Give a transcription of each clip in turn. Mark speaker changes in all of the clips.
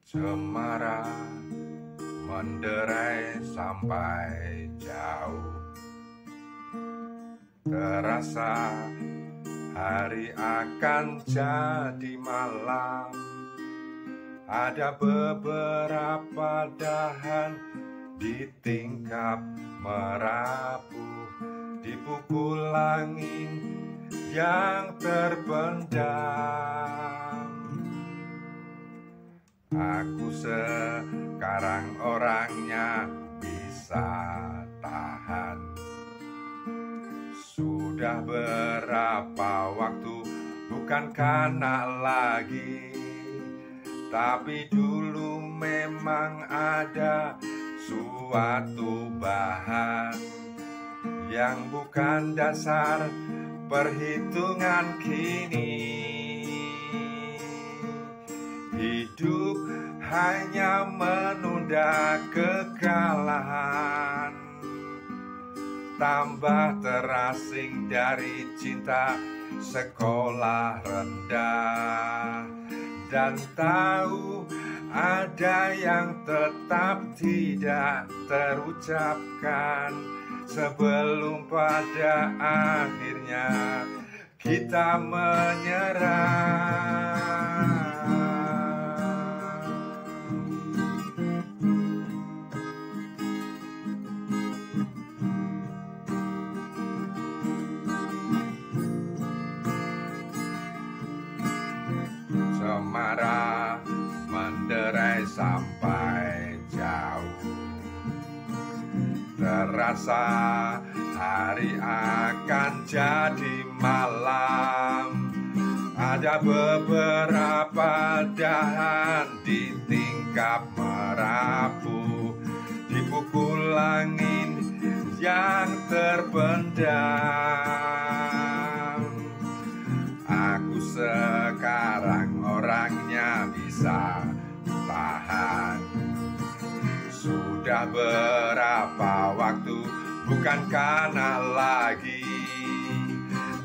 Speaker 1: Cemara menderai sampai jauh, terasa hari akan jadi malam. Ada beberapa dahan di tingkap merapuh, dipukul angin yang terpendam. Aku sekarang orangnya bisa tahan. Sudah berapa waktu bukan kanak lagi, tapi dulu memang ada suatu bahan yang bukan dasar perhitungan kini. Hidup hanya menunda kekalahan, tambah terasing dari cinta sekolah rendah, dan tahu ada yang tetap tidak terucapkan sebelum pada akhirnya kita menyerah. Cemara menderai sampai jauh, terasa hari akan jadi malam. Ada beberapa dahan di tingkap merapuh, dipukul angin yang terpendam. Aku sekarang orangnya bisa tahan. Sudah berapa waktu bukan kanak lagi,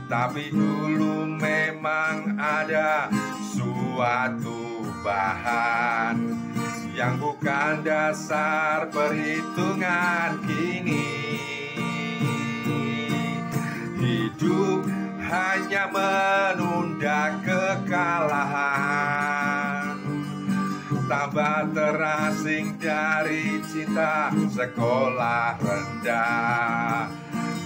Speaker 1: tapi dulu memang ada suatu bahan yang bukan dasar perhitungan kini. Hidup hanya menunda kekalahan, tambah terasing dari cinta sekolah rendah,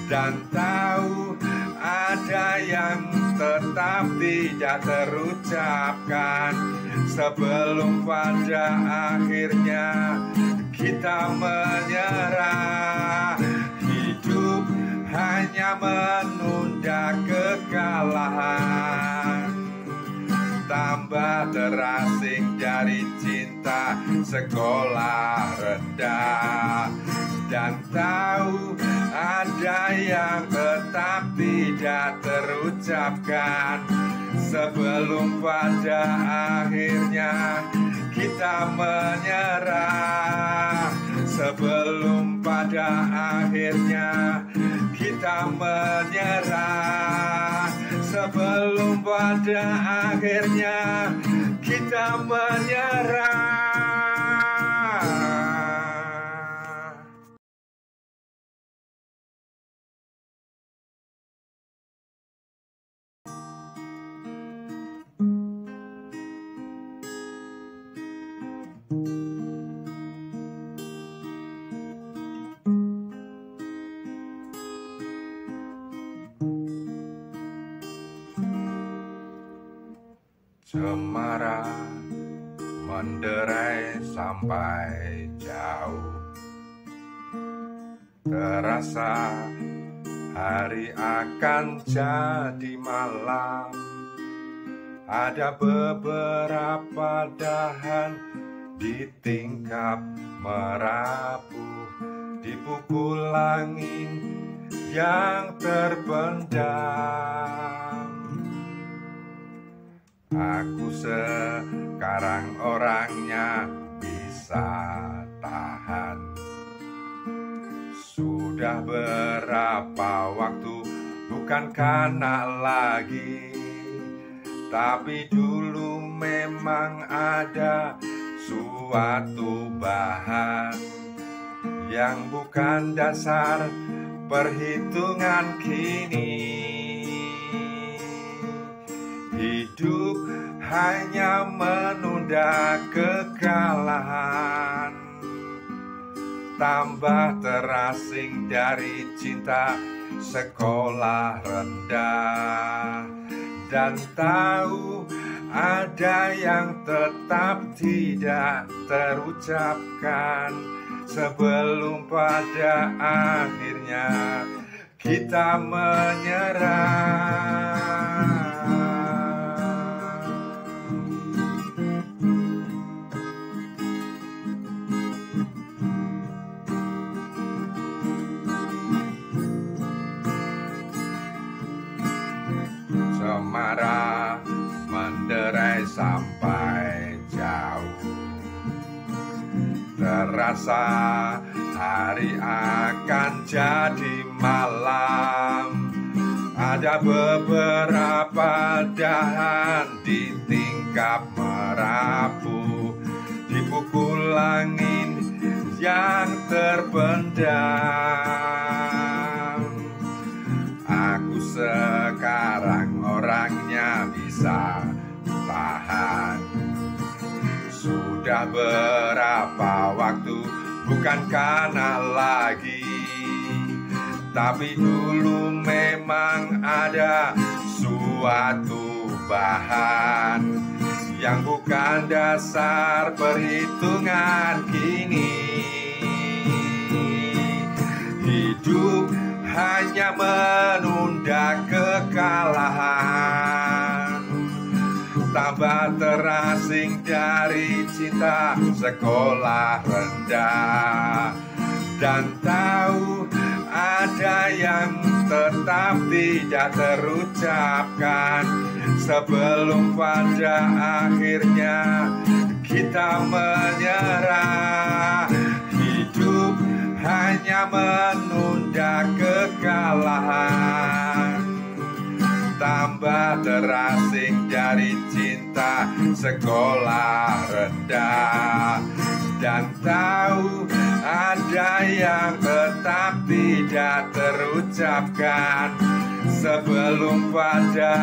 Speaker 1: dan tahu ada yang tetap tidak terucapkan sebelum pada akhirnya kita menyerah. Hidup hanya menunda kekalahan, tambah terasing dari cinta sekolah rendah, dan tahu ada yang tetap tidak terucapkan sebelum pada akhirnya kita menyerah. Sebelum pada akhirnya kita menyerah. Sebelum pada akhirnya kita menyerah. Cemara menderai sampai jauh, terasa hari akan jadi malam. Ada beberapa dahan di tingkap merapuh, dipukul angin yang terpendam. Aku sekarang orangnya bisa tahan. Sudah berapa waktu bukan kanak lagi, tapi dulu memang ada suatu bahan yang bukan dasar perhitungan kini. Hidup hanya menunda kekalahan, tambah terasing dari cinta sekolah rendah, dan tahu ada yang tetap tidak terucapkan sebelum pada akhirnya kita menyerah. Cemara menderai sampai jauh, terasa hari akan jadi malam. Ada beberapa dahan di tingkap merapu, dipukul angin yang terpendam. Aku sekarang orangnya bisa tahan. Sudah berapa waktu bukan kanak lagi, tapi dulu memang ada suatu bahan yang bukan dasar perhitungan kini. Hidup hanya menunda kekalahan, tambah terasing dari cinta sekolah rendah, dan tahu ada yang tetap tidak terucapkan sebelum pada akhirnya kita menyerah. Hidup hanya menunda kekalahan, tambah terasing dari cinta sekolah rendah, dan tahu ada yang tetap tidak terucapkan sebelum pada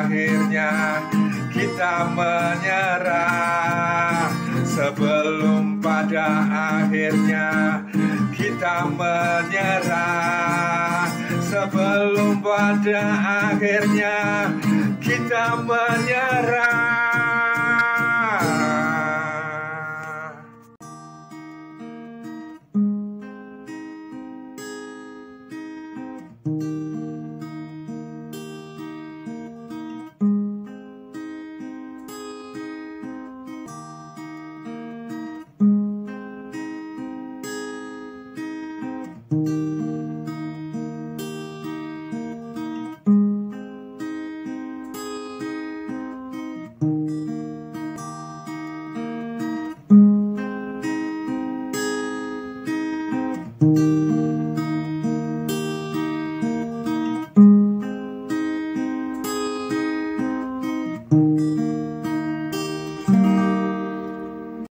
Speaker 1: akhirnya kita menyerah. Sebelum pada akhirnya kita menyerah. Sebelum pada akhirnya kita menyerah.